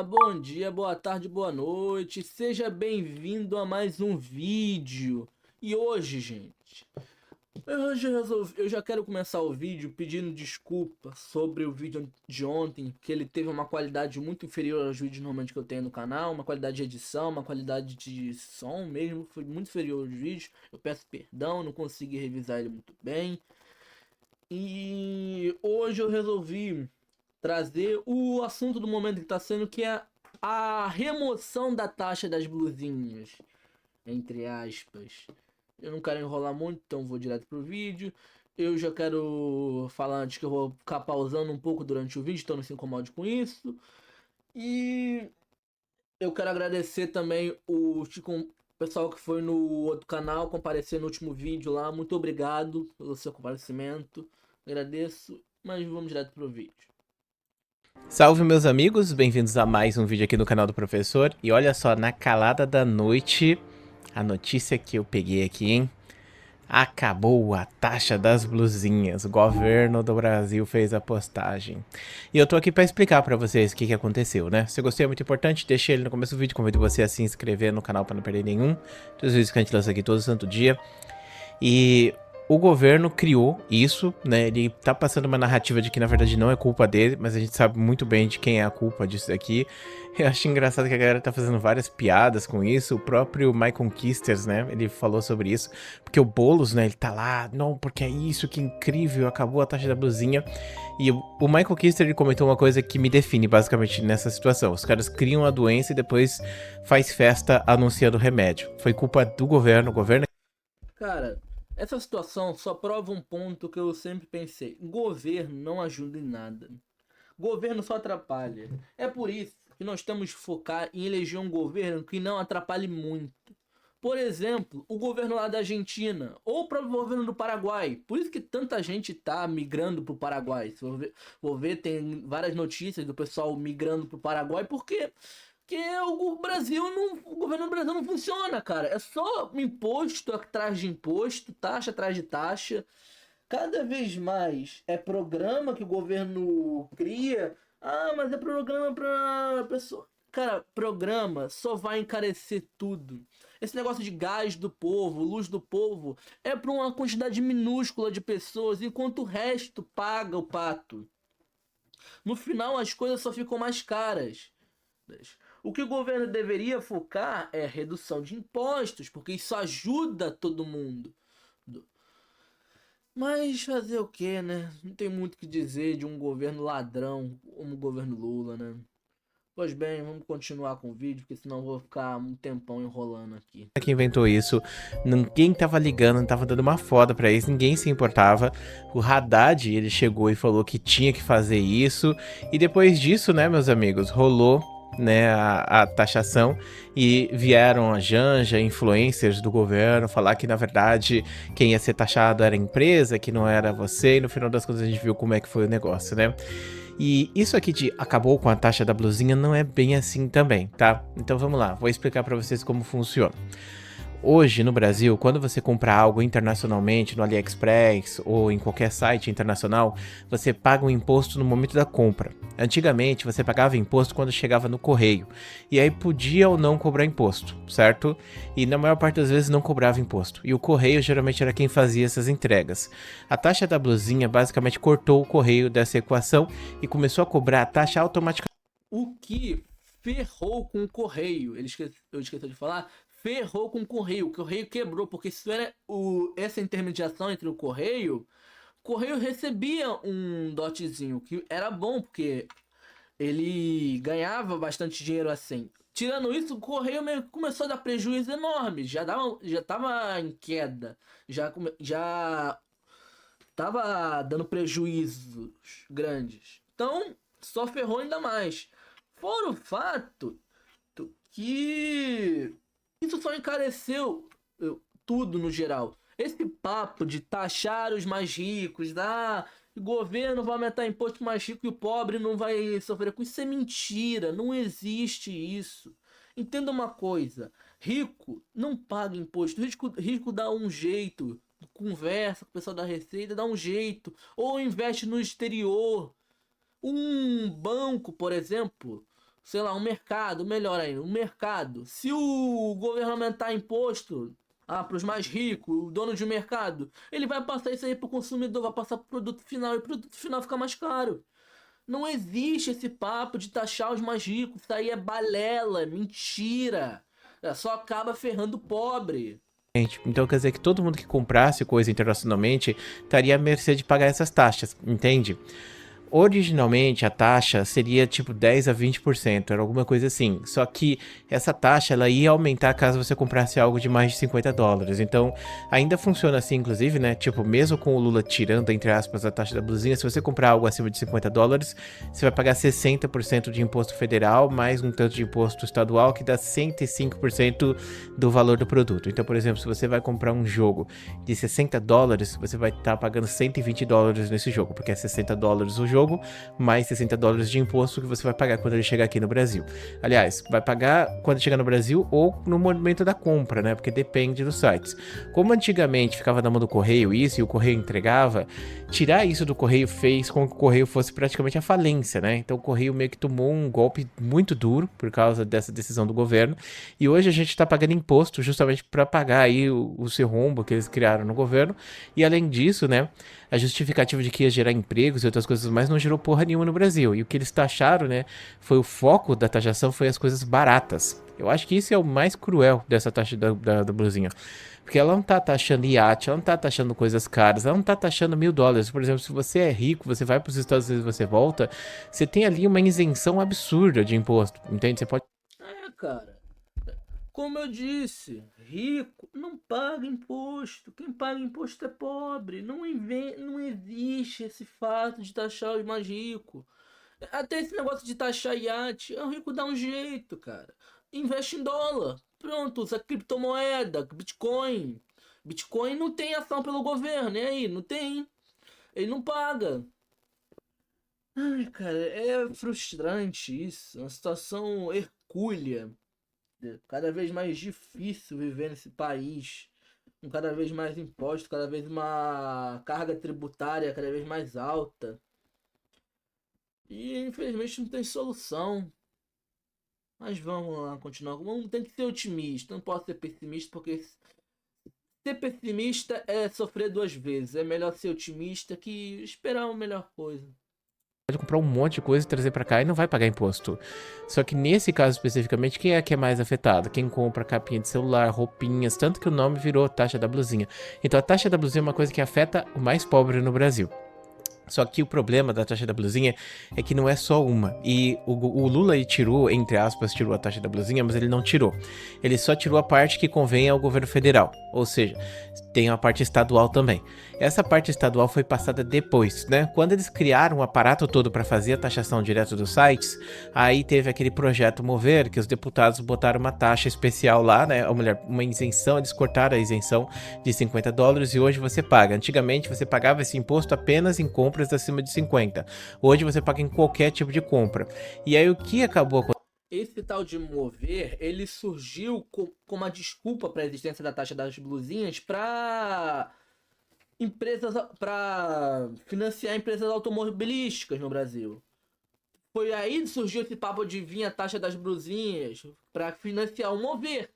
bom dia, boa tarde, boa noite. Seja bem-vindo a mais um vídeo. E hoje, gente, eu já quero começar o vídeo pedindo desculpa sobre o vídeo de ontem, que ele teve uma qualidade muito inferior aos vídeos normalmente que eu tenho no canal, uma qualidade de edição, uma qualidade de som mesmo, foi muito inferior aos vídeos. Eu peço perdão, não consegui revisar ele muito bem. E hoje eu resolvi trazer o assunto do momento que está sendo, que é a remoção da taxa das blusinhas, entre aspas. Eu não quero enrolar muito, então vou direto pro vídeo. Eu já quero falar antes que eu vou ficar pausando um pouco durante o vídeo, então não se incomode com isso. E eu quero agradecer também o pessoal que foi no outro canal, comparecer no último vídeo lá. Muito obrigado pelo seu comparecimento. Agradeço, mas vamos direto pro vídeo. Salve meus amigos, bem-vindos a mais um vídeo aqui no canal do professor. E olha só, na calada da noite, a notícia que eu peguei aqui, hein? Acabou a taxa das blusinhas, o governo do Brasil fez a postagem. E eu tô aqui para explicar para vocês o que aconteceu, né? Se gostou é muito importante, deixa ele no começo do vídeo, convido você a se inscrever no canal para não perder nenhum dos vídeos que a gente lança aqui todo santo dia. E o governo criou isso, né? Ele tá passando uma narrativa de que na verdade não é culpa dele, mas a gente sabe muito bem de quem é a culpa disso daqui. Eu acho engraçado que a galera tá fazendo várias piadas com isso. O próprio Michael Kisters, né? Ele falou sobre isso. Porque o Boulos, né? Ele tá lá, não, porque é isso, que incrível, acabou a taxa da blusinha. E o Michael Kister, ele comentou uma coisa que me define basicamente nessa situação. Os caras criam a doença e depois faz festa anunciando remédio. Foi culpa do governo, o governo... Cara, essa situação só prova um ponto que eu sempre pensei: governo não ajuda em nada. Governo só atrapalha. É por isso que nós temos que focar em eleger um governo que não atrapalhe muito. Por exemplo, o governo lá da Argentina, ou o próprio governo do Paraguai. Por isso que tanta gente tá migrando pro Paraguai. Se vou ver, tem várias notícias do pessoal migrando pro Paraguai, porque o Brasil não, o governo do Brasil não funciona, cara. É só imposto atrás de imposto, taxa atrás de taxa. Cada vez mais é programa que o governo cria. Ah, mas é programa pra pessoa. Cara, programa só vai encarecer tudo. Esse negócio de gás do povo, luz do povo, é para uma quantidade minúscula de pessoas, enquanto o resto paga o pato. No final, as coisas só ficam mais caras. O que o governo deveria focar é redução de impostos, porque isso ajuda todo mundo. Mas fazer o que, né? Não tem muito o que dizer de um governo ladrão como o governo Lula, né? Pois bem, vamos continuar com o vídeo, porque senão eu vou ficar um tempão enrolando aqui. Que inventou isso, ninguém tava ligando, não tava dando uma foda pra isso, ninguém se importava. O Haddad, ele chegou e falou que tinha que fazer isso, e depois disso, né, meus amigos, rolou, né, a taxação, e vieram a Janja, influencers do governo, falar que na verdade quem ia ser taxado era a empresa, que não era você, e no final das contas a gente viu como é que foi o negócio, né? E isso aqui de acabou com a taxa da blusinha não é bem assim também, tá? Então vamos lá, vou explicar pra vocês como funciona. Hoje no Brasil, quando você compra algo internacionalmente no AliExpress ou em qualquer site internacional, você paga um imposto no momento da compra. Antigamente você pagava imposto quando chegava no correio, e aí podia ou não cobrar imposto, certo? E na maior parte das vezes não cobrava imposto, e o correio geralmente era quem fazia essas entregas. A taxa da blusinha basicamente cortou o correio dessa equação e começou a cobrar a taxa automaticamente. O que ferrou com o correio, eu esqueci de falar, ferrou com o correio quebrou, porque se era essa intermediação entre o correio recebia um dotezinho, que era bom, porque ele ganhava bastante dinheiro assim. Tirando isso, o Correio meio que começou a dar prejuízo enorme. Já tava em queda. Já tava dando prejuízos grandes. Então, só ferrou ainda mais. Fora o fato que isso só encareceu tudo no geral. Esse papo de taxar os mais ricos, o governo vai aumentar imposto mais rico e o pobre não vai sofrer com isso, é mentira, não existe isso. Entenda uma coisa, rico não paga imposto, rico dá um jeito, conversa com o pessoal da Receita, dá um jeito, ou investe no exterior. Um banco, por exemplo, sei lá, um mercado, melhor ainda, um mercado. Se o governo aumentar imposto para os mais ricos, o dono de um mercado, ele vai passar isso aí pro consumidor, vai passar pro produto final e o produto final fica mais caro. Não existe esse papo de taxar os mais ricos, isso aí é balela, mentira. Só acaba ferrando o pobre. Então quer dizer que todo mundo que comprasse coisa internacionalmente estaria à mercê de pagar essas taxas, entende? Originalmente a taxa seria tipo 10 a 20%, era alguma coisa assim. Só que essa taxa ela ia aumentar caso você comprasse algo de mais de $50. Então ainda funciona assim, inclusive, né? Tipo, mesmo com o Lula tirando, entre aspas, a taxa da blusinha, se você comprar algo acima de $50, você vai pagar 60% de imposto federal, mais um tanto de imposto estadual, que dá 105% do valor do produto. Então, por exemplo, se você vai comprar um jogo de $60, você vai estar pagando $120 nesse jogo, porque é $60 o jogo, mais $60 de imposto que você vai pagar quando ele chegar aqui no Brasil. Aliás, vai pagar quando chegar no Brasil ou no momento da compra, né? Porque depende dos sites. Como antigamente ficava na mão do correio isso e o correio entregava, tirar isso do correio fez com que o correio fosse praticamente a falência, né? Então o correio meio que tomou um golpe muito duro por causa dessa decisão do governo e hoje a gente está pagando imposto justamente para pagar aí o seu rombo que eles criaram no governo e além disso, né? A justificativa de que ia gerar empregos e outras coisas mais não gerou porra nenhuma no Brasil. E o que eles taxaram, né, foi o foco da taxação foi as coisas baratas. Eu acho que isso é o mais cruel dessa taxa da blusinha. Porque ela não tá taxando iate, ela não tá taxando coisas caras, ela não tá taxando $1.000. Por exemplo, se você é rico, você vai para os Estados Unidos e você volta, você tem ali uma isenção absurda de imposto, entende? Você pode... Cara. Como eu disse, rico não paga imposto. Quem paga imposto é pobre. Não existe esse fato de taxar os mais ricos. Até esse negócio de taxar iate, o rico dá um jeito, cara. Investe em dólar. Pronto, usa criptomoeda, Bitcoin. Bitcoin não tem ação pelo governo, e aí? Não tem. Ele não paga. Ai, cara, é frustrante isso. Uma situação hercúlea. Cada vez mais difícil viver nesse país, com cada vez mais impostos, cada vez uma carga tributária cada vez mais alta. E infelizmente não tem solução. Mas vamos lá, continuar. Vamos, tem que ser otimista, não posso ser pessimista, porque ser pessimista é sofrer duas vezes. É melhor ser otimista que esperar uma melhor coisa. Pode comprar um monte de coisa e trazer para cá e não vai pagar imposto. Só que nesse caso especificamente, quem é que é mais afetado? Quem compra capinha de celular, roupinhas, tanto que o nome virou taxa da blusinha. Então a taxa da blusinha é uma coisa que afeta o mais pobre no Brasil. Só que o problema da taxa da blusinha é que não é só uma. E o Lula ele tirou, entre aspas, tirou a taxa da blusinha, mas ele não tirou. Ele só tirou a parte que convém ao governo federal. Ou seja, tem a parte estadual também. Essa parte estadual foi passada depois, né? Quando eles criaram o aparato todo para fazer a taxação direto dos sites, aí teve aquele projeto Mover, que os deputados botaram uma taxa especial lá, né? Ou melhor, uma isenção, eles cortaram a isenção de $50 e hoje você paga. Antigamente você pagava esse imposto apenas em compras acima de 50. Hoje você paga em qualquer tipo de compra. E aí o que acabou acontecendo? Esse tal de Mover, ele surgiu com uma desculpa para a existência da taxa das blusinhas para empresas, para financiar empresas automobilísticas no Brasil. Foi aí que surgiu esse papo de vir a taxa das blusinhas para financiar o Mover.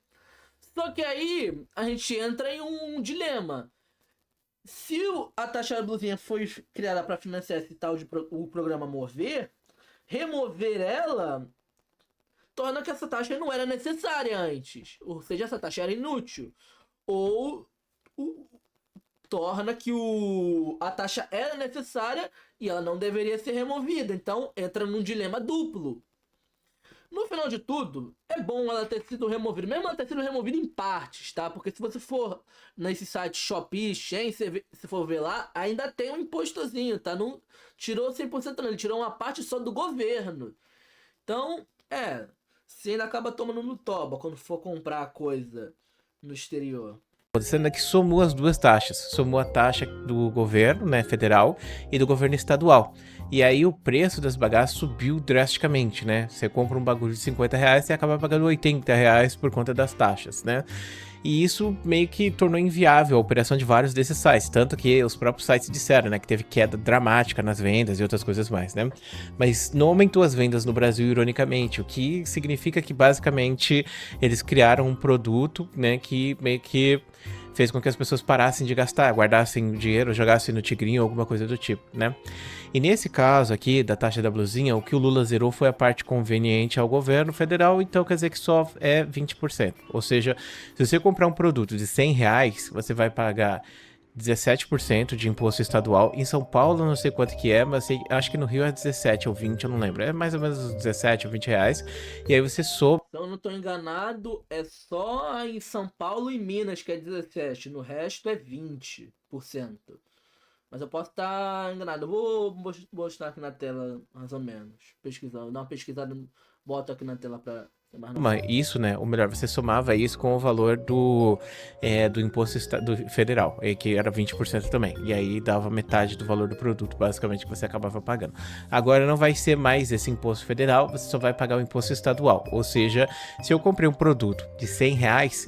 Só que aí a gente entra em um dilema. Se a taxa da blusinha foi criada para financiar esse tal de o programa Mover, remover ela torna que essa taxa não era necessária antes. Ou seja, essa taxa era inútil. Ou torna que a taxa era necessária e ela não deveria ser removida. Então entra num dilema duplo. No final de tudo, é bom ela ter sido removida, mesmo ela ter sido removida em partes, tá? Porque se você for nesse site Shopee, Shein, se for ver lá, ainda tem um impostozinho, tá? Não tirou 100% não, ele tirou uma parte só do governo. Então, você ainda acaba tomando no toba quando for comprar coisa no exterior. Acontecendo é que somou as duas taxas, somou a taxa do governo, né, federal e do governo estadual. E aí o preço das bagagens subiu drasticamente, né? Você compra um bagulho de R$50 e acaba pagando R$80 por conta das taxas, né? E isso meio que tornou inviável a operação de vários desses sites, tanto que os próprios sites disseram, né, que teve queda dramática nas vendas e outras coisas mais, né? Mas não aumentou as vendas no Brasil, ironicamente, o que significa que basicamente eles criaram um produto, né, que meio que fez com que as pessoas parassem de gastar, guardassem dinheiro, jogassem no tigrinho ou alguma coisa do tipo, né? E nesse caso aqui da taxa da blusinha, o que o Lula zerou foi a parte conveniente ao governo federal, então quer dizer que só é 20%. Ou seja, se você comprar um produto de R$ 100, você vai pagar 17% de imposto estadual. Em São Paulo, não sei quanto que é, mas acho que no Rio é 17 ou 20, eu não lembro. É mais ou menos 17 ou 20 reais. E aí você soma. Então, eu não tô enganado, é só em São Paulo e Minas que é 17, no resto é 20%. Mas eu posso estar enganado. Eu vou mostrar aqui na tela, mais ou menos. Pesquisando, dar uma pesquisada, boto aqui na tela pra ser mais normal. Isso, né? Ou melhor, você somava isso com o valor do imposto do federal, que era 20% também. E aí dava metade do valor do produto, basicamente, que você acabava pagando. Agora não vai ser mais esse imposto federal, você só vai pagar o imposto estadual. Ou seja, se eu comprei um produto de R$ 100,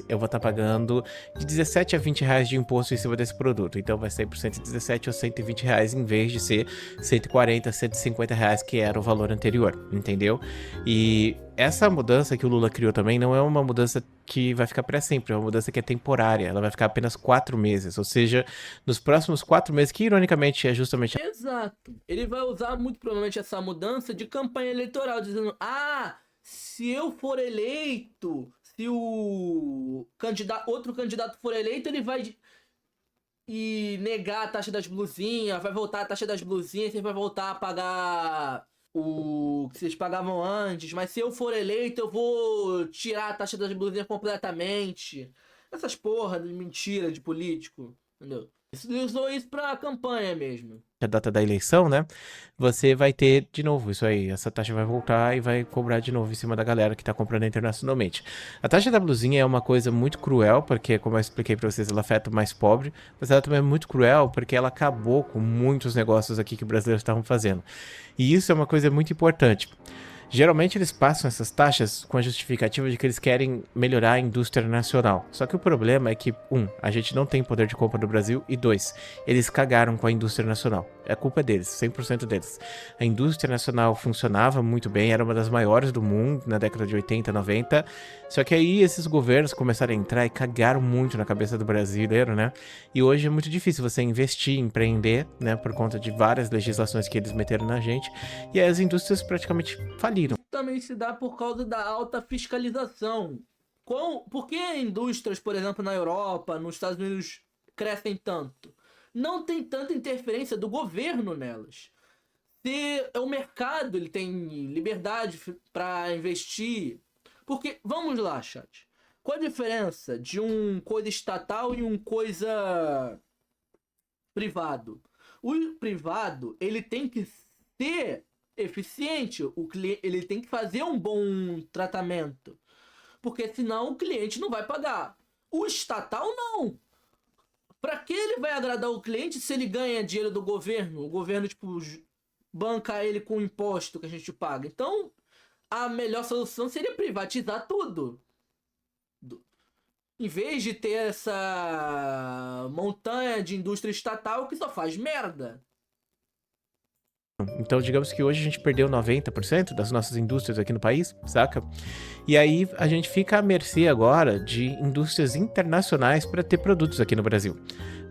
eu vou estar pagando de 17 a 20 reais de imposto em cima desse produto. Então vai sair por 117 ou 120 reais, em vez de ser 140, 150 reais, que era o valor anterior, entendeu? E essa mudança que o Lula criou também não é uma mudança que vai ficar para sempre, é uma mudança que é temporária, ela vai ficar apenas 4 meses, ou seja, nos próximos 4 meses, que ironicamente é justamente. Exato. Ele vai usar muito provavelmente essa mudança de campanha eleitoral, dizendo: ah, se eu for eleito, se o outro candidato for eleito, ele vai e negar a taxa das blusinhas, vai voltar a taxa das blusinhas, você vai voltar a pagar o que vocês pagavam antes, mas se eu for eleito, eu vou tirar a taxa das blusinhas completamente. Essas porra de mentira de político, entendeu? Ele usou isso pra campanha mesmo. A data da eleição, né? Você vai ter de novo isso aí. Essa taxa vai voltar e vai cobrar de novo em cima da galera que tá comprando internacionalmente. A taxa da blusinha é uma coisa muito cruel, porque, como eu expliquei pra vocês, ela afeta o mais pobre, mas ela também é muito cruel porque ela acabou com muitos negócios aqui que os brasileiros estavam fazendo. E isso é uma coisa muito importante. Geralmente eles passam essas taxas com a justificativa de que eles querem melhorar a indústria nacional. Só que o problema é que, a gente não tem poder de compra no Brasil, e dois, eles cagaram com a indústria nacional. A culpa é deles, 100% deles. A indústria nacional funcionava muito bem, era uma das maiores do mundo na década de 80, 90. Só que aí esses governos começaram a entrar e cagaram muito na cabeça do brasileiro, né? E hoje é muito difícil você investir, empreender, né? Por conta de várias legislações que eles meteram na gente. E aí as indústrias praticamente faliram. Também se dá por causa da alta fiscalização. Por que indústrias, por exemplo, na Europa, nos Estados Unidos, crescem tanto? Não tem tanta interferência do governo nelas. Se o mercado ele tem liberdade para investir. Porque, vamos lá, chat. Qual a diferença de um coisa estatal e um coisa privado? O privado, ele tem que ser eficiente, ele tem que fazer um bom tratamento, porque senão o cliente não vai pagar. O estatal não. Para que ele vai agradar o cliente se ele ganha dinheiro do governo? O governo tipo banca ele com o imposto que a gente paga. Então, a melhor solução seria privatizar tudo. Em vez de ter essa montanha de indústria estatal que só faz merda. Então, digamos que hoje a gente perdeu 90% das nossas indústrias aqui no país, saca? E aí a gente fica à mercê agora de indústrias internacionais para ter produtos aqui no Brasil.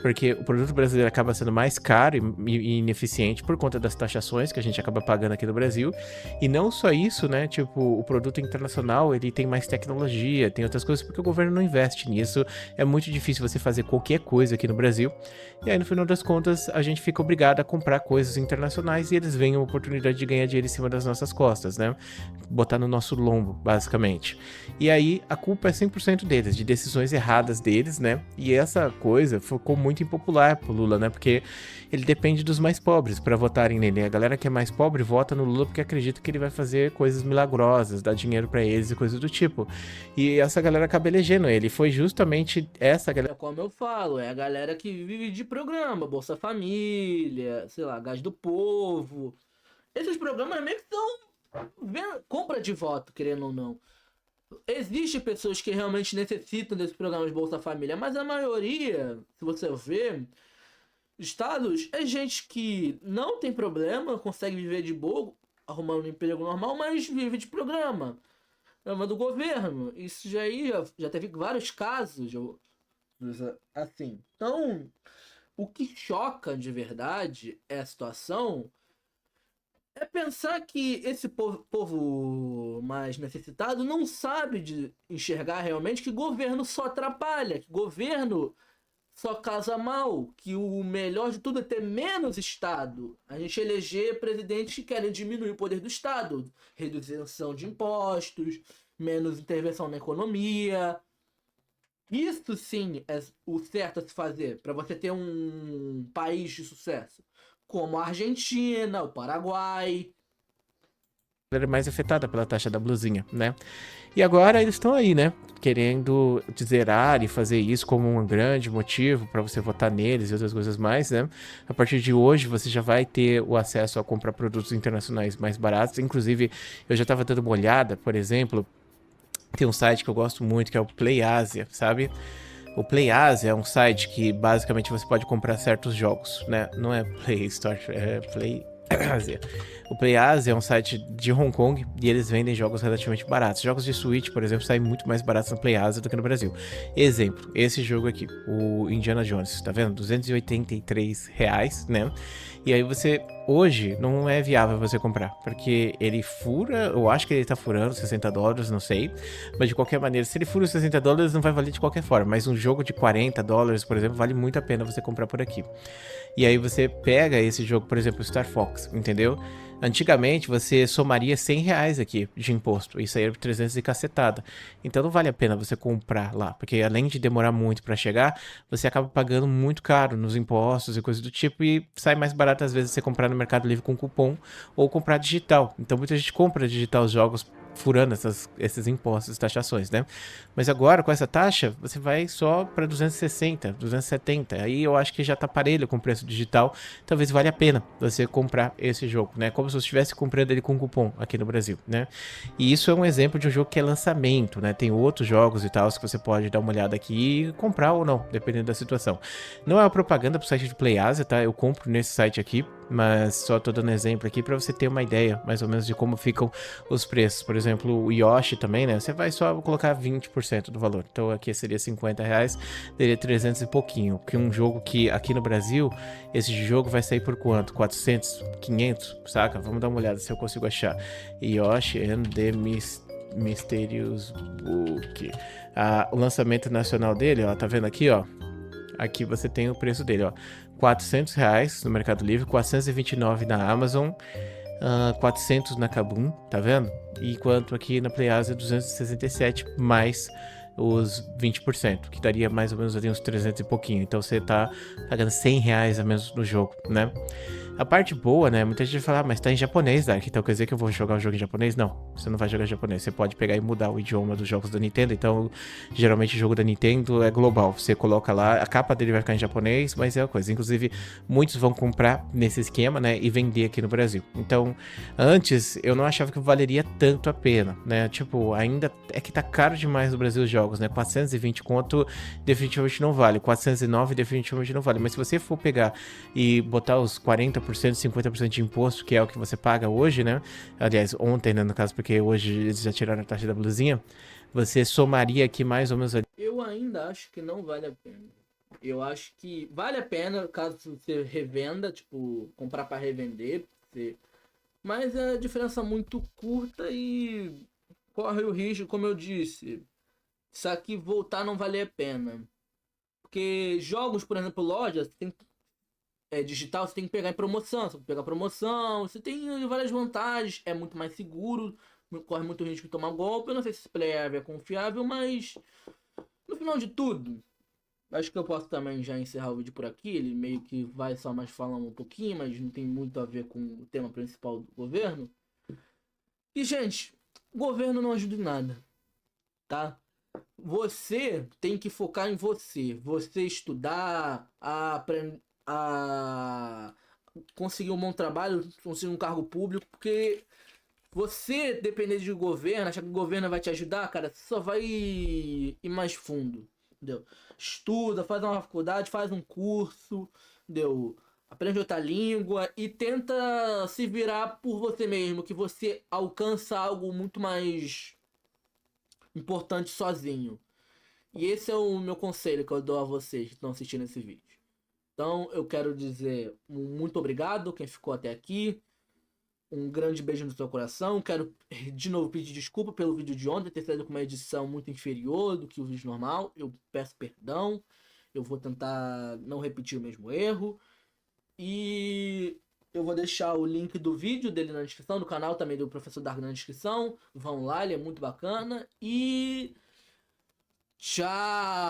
Porque o produto brasileiro acaba sendo mais caro e ineficiente por conta das taxações que a gente acaba pagando aqui no Brasil. E não só isso, né? Tipo, o produto internacional, ele tem mais tecnologia, tem outras coisas, porque o governo não investe nisso. É muito difícil você fazer qualquer coisa aqui no Brasil. E aí, no final das contas, a gente fica obrigado a comprar coisas internacionais e eles veem a oportunidade de ganhar dinheiro em cima das nossas costas, né? Botar no nosso lombo, basicamente. E aí, a culpa é 100% deles, de decisões erradas deles, né? E essa coisa ficou muito impopular pro Lula, né? Porque ele depende dos mais pobres para votarem nele. A galera que é mais pobre vota no Lula porque acredita que ele vai fazer coisas milagrosas, dar dinheiro para eles e coisas do tipo. E essa galera acaba elegendo ele. Foi justamente essa galera. É como eu falo, é a galera que vive de programa, Bolsa Família, sei lá, Gás do Povo. Esses programas meio que são compra de voto, querendo ou não. Existem pessoas que realmente necessitam desses programas de Bolsa Família, mas a maioria, se você ver, estados é gente que não tem problema, consegue viver de boa, arrumando um emprego normal, mas vive de programa do governo. Isso já teve vários casos assim. Então, o que choca de verdade é a situação é pensar que esse povo mais necessitado não sabe de enxergar realmente que governo só atrapalha, que governo só casa mal, que o melhor de tudo é ter menos Estado. A gente eleger presidentes que querem diminuir o poder do Estado, redução de impostos, menos intervenção na economia. Isso sim é o certo a se fazer para você ter um país de sucesso, como a Argentina, o Paraguai. Ela é mais afetada pela taxa da blusinha, né? E agora eles estão aí, né? Querendo zerar e fazer isso como um grande motivo para você votar neles e outras coisas mais, né? A partir de hoje você já vai ter o acesso a comprar produtos internacionais mais baratos. Inclusive, eu já estava dando uma olhada, por exemplo, tem um site que eu gosto muito que é o Play Asia, sabe? O Play Asia é um site que basicamente você pode comprar certos jogos, né? Não é Play Store, é Play Asia. O Play Asia é um site de Hong Kong e eles vendem jogos relativamente baratos. Jogos de Switch, por exemplo, saem muito mais baratos no Play Asia do que no Brasil. Exemplo, esse jogo aqui, o Indiana Jones, tá vendo? R$ 283, né? E aí você, hoje, não é viável você comprar, porque ele fura, eu acho que ele tá furando US$ 60, não sei. Mas de qualquer maneira, se ele fura os US$ 60, não vai valer de qualquer forma. Mas um jogo de US$ 40, por exemplo, vale muito a pena você comprar por aqui. E aí você pega esse jogo, por exemplo, Star Fox, entendeu? Antigamente você somaria R$ 100 aqui de imposto, isso aí era 300 e cacetada. Então não vale a pena você comprar lá, porque além de demorar muito para chegar, você acaba pagando muito caro nos impostos e coisas do tipo e sai mais barato às vezes você comprar no Mercado Livre com cupom ou comprar digital. Então muita gente compra digital os jogos furando esses impostos, taxações, né? Mas agora, com essa taxa, você vai só para 260, 270. Aí eu acho que já tá parelho com o preço digital. Talvez valha a pena você comprar esse jogo, né? Como se você estivesse comprando ele com cupom aqui no Brasil, né? E isso é um exemplo de um jogo que é lançamento, né? Tem outros jogos e tal que você pode dar uma olhada aqui e comprar ou não, dependendo da situação. Não é uma propaganda pro site de PlayAsia, tá? Eu compro nesse site aqui, mas só tô dando exemplo aqui para você ter uma ideia mais ou menos de como ficam os preços. Por exemplo, o Yoshi também, né? Você vai só colocar 20% do valor. Então aqui seria R$ 50, teria 300 e pouquinho. Que um jogo que aqui no Brasil, esse jogo vai sair por quanto? 400, 500, saca? Vamos dar uma olhada se eu consigo achar. Yoshi and the Mysterious Book. O lançamento nacional dele, ó, tá vendo aqui, ó? Aqui você tem o preço dele, ó. R$ 400 no Mercado Livre, 429 na Amazon, 400 na Kabum, tá vendo? Enquanto aqui na PlayAsia 267 mais os 20%, que daria mais ou menos ali uns 300 e pouquinho. Então você tá pagando R$ 100 a menos no jogo, né? A parte boa, né? Muita gente fala, mas tá em japonês, Dark, então quer dizer que eu vou jogar o jogo em japonês? Não, você não vai jogar em japonês. Você pode pegar e mudar o idioma dos jogos da Nintendo. Então, geralmente o jogo da Nintendo é global. Você coloca lá, a capa dele vai ficar em japonês, mas é a coisa. Inclusive, muitos vão comprar nesse esquema, né? E vender aqui no Brasil. Então, antes eu não achava que valeria tanto a pena, né? Tipo, ainda é que tá caro demais no Brasil os jogos, né? 420 conto definitivamente não vale. 409 definitivamente não vale. Mas se você for pegar e botar os 40%, 50% de imposto, que é o que você paga hoje, né? Aliás, ontem, né, no caso, porque hoje eles já tiraram a taxa da blusinha. Você somaria aqui mais ou menos. Eu ainda acho que não vale a pena. Eu acho que vale a pena caso você revenda, tipo, comprar para revender. Mas é a diferença muito curta e corre o risco, como eu disse, isso aqui voltar não vale a pena. Porque jogos, por exemplo, lojas, tem digital, você tem que pegar em promoção. Você pegar promoção, você tem várias vantagens, é muito mais seguro, corre muito risco de tomar golpe. Eu não sei se esse player é confiável, mas no final de tudo, acho que eu posso também já encerrar o vídeo por aqui. Ele meio que vai só mais falando um pouquinho, mas não tem muito a ver com o tema principal do governo. E, gente, o governo não ajuda em nada, tá? Você tem que focar em você. Você estudar, a conseguir um bom trabalho, conseguir um cargo público, porque Você depender de governo, achar que o governo vai te ajudar, cara, você só vai ir mais fundo, entendeu? Estuda, faz uma faculdade, faz um curso, entendeu? Aprende outra língua e tenta se virar por você mesmo, que você alcança algo muito mais importante sozinho. E esse é o meu conselho que eu dou a vocês que estão assistindo esse vídeo. Então eu quero dizer muito obrigado quem ficou até aqui. Um grande beijo no seu coração. Quero de novo pedir desculpa pelo vídeo de ontem ter saído com uma edição muito inferior do que o vídeo normal. Eu peço perdão. Eu vou tentar não repetir o mesmo erro. E eu vou deixar o link do vídeo dele na descrição, do canal também do Professor Dark na descrição. Vão lá, ele é muito bacana. E tchau!